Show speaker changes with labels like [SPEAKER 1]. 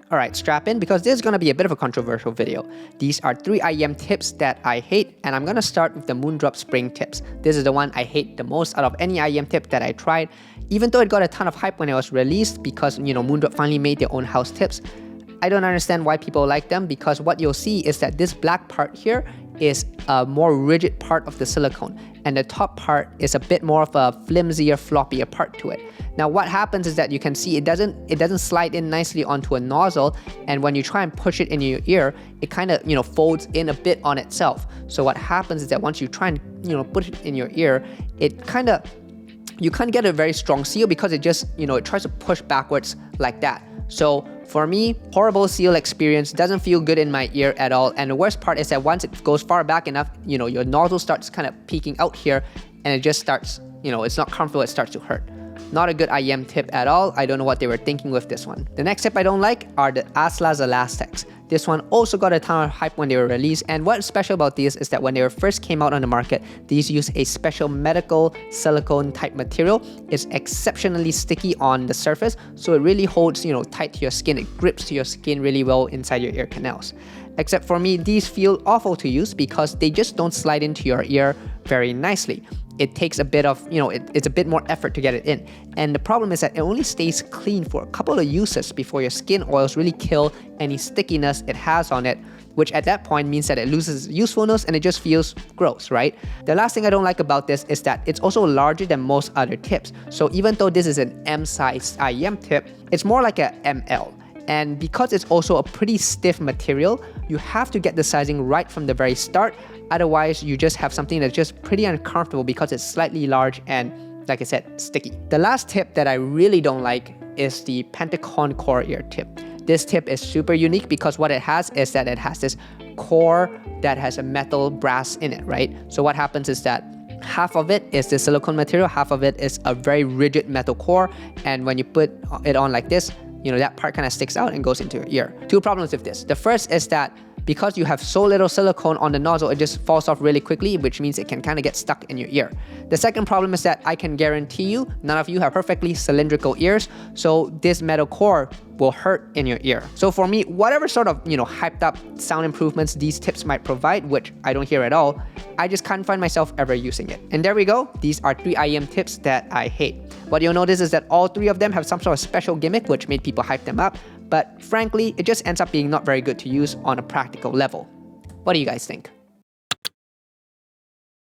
[SPEAKER 1] Alright, strap in because this is going to be a bit of a controversial video. These are 3 IEM tips that I hate, and I'm going to start with the Moonrop spring tips. This is the one I hate the most out of any IEM tip that I tried, even though it got a ton of hype when it was released because, Moonrop finally made their own house tips. I don't understand why people like them, because what you'll see is that this black part here is a more rigid part of the silicone, and the top part is a bit more of a flimsier, floppier part to it. Now what happens is that you can see it doesn't slide in nicely onto a nozzle, and when you try and push it in your ear, it kind of folds in a bit on itself. So what happens is that once you try and put it in your ear, you kind of get a very strong seal because it just it tries to push backwards like that. So for me, horrible seal experience, doesn't feel good in my ear at all. And the worst part is that once it goes far back enough, your nozzle starts kind of peeking out here, and it just starts, it's not comfortable, it starts to hurt. Not a good IEM tip at all. I don't know what they were thinking with this one. The next tip I don't like are the Asla Elastics. This one also got a ton of hype when they were released, and what's special about these is that when they first came out on the market, these use a special medical silicone type material. It's exceptionally sticky on the surface, so it really holds tight to your skin. It grips to your skin really well inside your ear canals. Except for me, these feel awful to use because they just don't slide into your ear very nicely. It takes a bit of, it's a bit more effort to get it in. And the problem is that it only stays clean for a couple of uses before your skin oils really kill any stickiness it has on it, which at that point means that it loses usefulness and it just feels gross, right? The last thing I don't like about this is that it's also larger than most other tips. So even though this is an M-sized IEM tip, it's more like a ML. And because it's also a pretty stiff material, you have to get the sizing right from the very start. Otherwise, you just have something that's just pretty uncomfortable because it's slightly large and, like I said, sticky. The last tip that I really don't like is the Pentacon Core ear tip. This tip is super unique because what it has is that it has this core that has a metal brass in it, right? So what happens is that half of it is the silicone material, half of it is a very rigid metal core, and when you put it on like this, that part kind of sticks out and goes into your ear. Two problems with this. The first is that because you have so little silicone on the nozzle, it just falls off really quickly, which means it can kind of get stuck in your ear. The second problem is that I can guarantee you, none of you have perfectly cylindrical ears, so this metal core will hurt in your ear. So for me, whatever sort of, hyped up sound improvements these tips might provide, which I don't hear at all, I just can't find myself ever using it. And there we go. These are 3 IEM tips that I hate. What you'll notice is that all 3 of them have some sort of special gimmick which made people hype them up, but frankly, it just ends up being not very good to use on a practical level. What do you guys think?